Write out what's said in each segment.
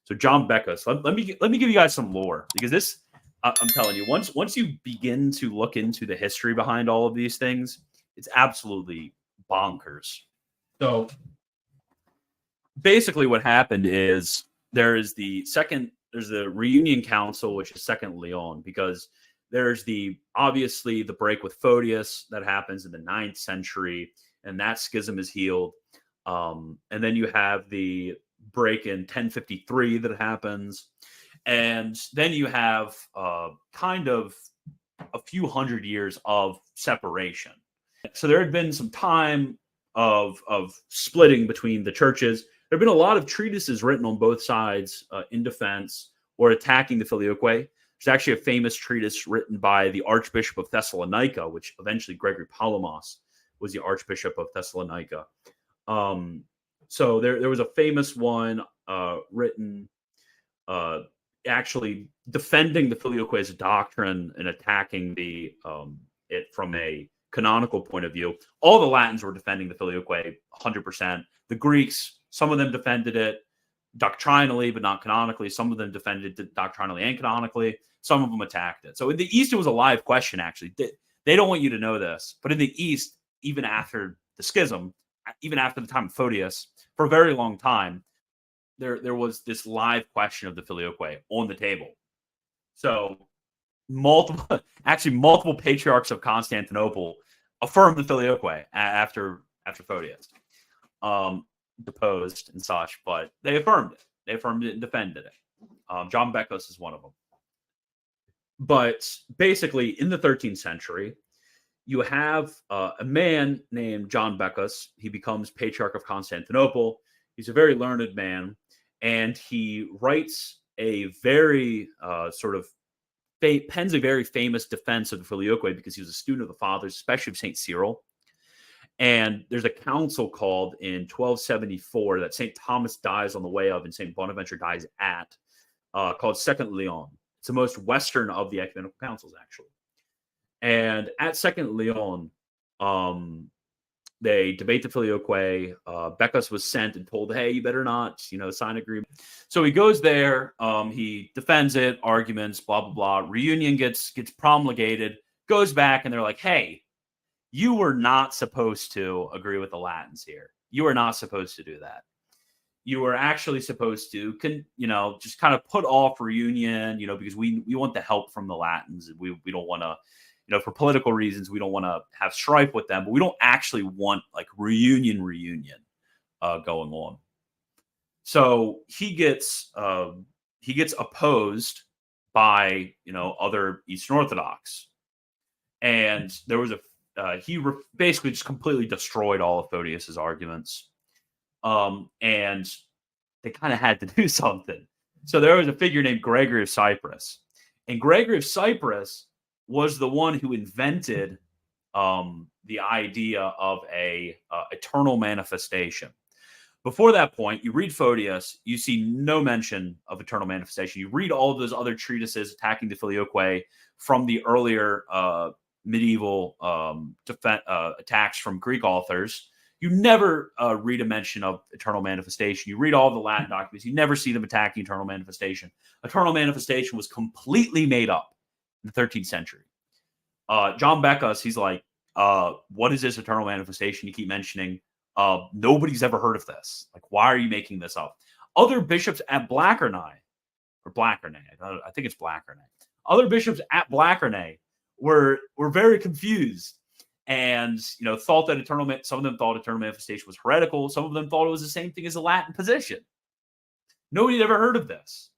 So John Beckas. Let me give you guys some lore, because this, I'm telling you, once you begin to look into the history behind all of these things, it's absolutely bonkers. So basically what happened is there's the reunion council, which is Second Leon, because there's obviously the break with Photius that happens in the 9th century, and that schism is healed. And then you have the break in 1053 that happens. And then you have kind of a few hundred years of separation. So there had been some time of splitting between the churches. There have been a lot of treatises written on both sides in defense or attacking the Filioque. There's actually a famous treatise written by the Archbishop of Thessalonica, which eventually Gregory Palamas was the Archbishop of Thessalonica. So there was a famous one written actually defending the Filioque as a doctrine and attacking it from a canonical point of view. All the Latins were defending the Filioque 100%. The Greeks, some of them defended it doctrinally, but not canonically. Some of them defended it doctrinally and canonically. Some of them attacked it. So in the East, it was a live question, actually. They don't want you to know this, but in the East, even after the schism, even after the time of Photius, for a very long time, there was this live question of the Filioque on the table. So multiple patriarchs of Constantinople affirmed the Filioque after Photius deposed and such, but they affirmed it. They affirmed it and defended it. John Beckas is one of them. But basically, in the 13th century, you have a man named John Beckas. He becomes Patriarch of Constantinople. He's a very learned man, and he writes a very pens a very famous defense of the Filioque because he was a student of the Fathers, especially of St. Cyril. And there's a council called in 1274 that St. Thomas dies on the way of and St. Bonaventure dies at, called Second Leon. It's the most Western of the ecumenical councils, actually. And at Second Leon, they debate the Filioque. Beckas was sent and told, hey, you better not, sign agreement. So he goes there. He defends it, arguments, blah, blah, blah. Reunion gets promulgated, goes back, and they're like, hey, you were not supposed to agree with the Latins here. You were not supposed to do that. You were actually supposed to, just kind of put off reunion, because we want the help from the Latins. We don't want to, for political reasons, we don't want to have strife with them, but we don't actually want like reunion going on. So he gets opposed by, other Eastern Orthodox. And there was basically just completely destroyed all of Photius's arguments. And they kind of had to do something. So there was a figure named Gregory of Cyprus. And Gregory of Cyprus was the one who invented the idea of a eternal manifestation. Before that point, you read Photius, you see no mention of eternal manifestation. You read all of those other treatises attacking the Filioque from the earlier medieval attacks from Greek authors. You never read a mention of eternal manifestation. You read all the Latin documents. You never see them attacking eternal manifestation. Eternal manifestation was completely made up in the 13th century. John Beckas, he's like, what is this eternal manifestation you keep mentioning? Nobody's ever heard of this. Like, why are you making this up? Other bishops at Blackernay, I think it's Blackernay. Other bishops at Blackernay were very confused and thought that some of them thought eternal manifestation was heretical. Some of them thought it was the same thing as a Latin position. Nobody had ever heard of this,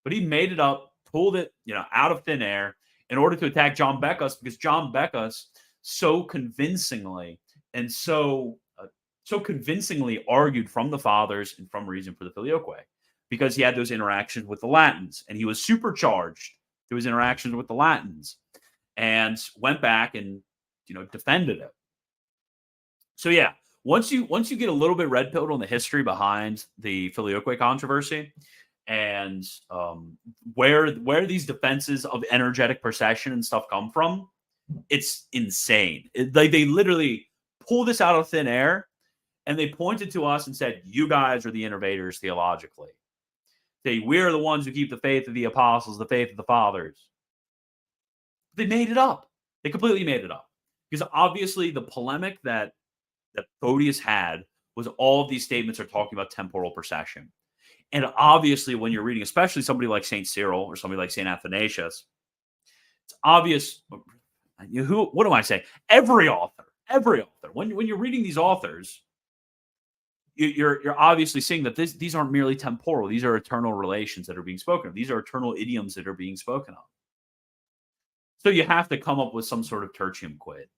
but he made it up, pulled it out of thin air in order to attack John Beckas, because John Beckas so convincingly and so convincingly argued from the Fathers and from reason for the Filioque, because he had those interactions with the Latins, and he was supercharged through his interactions with the Latins, and went back and defended it. So yeah, once you get a little bit red pilled on the history behind the Filioque controversy, and where these defenses of energetic procession and stuff come from, it's insane. They literally pull this out of thin air, and they pointed to us and said, you guys are the innovators theologically. Say, we're the ones who keep the faith of the apostles, the faith of the fathers. They made it up. They completely made it up. Because obviously the polemic that Photius had was all of these statements are talking about temporal procession. And obviously when you're reading, especially somebody like St. Cyril or somebody like St. Athanasius, it's obvious. What do I say? Every author. When you're reading these authors, you're obviously seeing that these aren't merely temporal. These are eternal relations that are being spoken of. These are eternal idioms that are being spoken of. So you have to come up with some sort of tertium quid.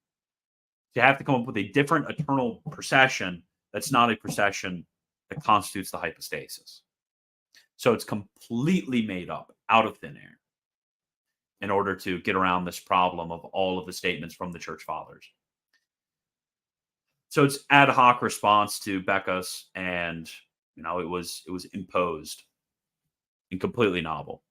You have to come up with a different eternal procession that's not a procession that constitutes the hypostasis. So it's completely made up out of thin air in order to get around this problem of all of the statements from the church fathers. So it's ad hoc response to Beckas, and it was imposed and completely novel.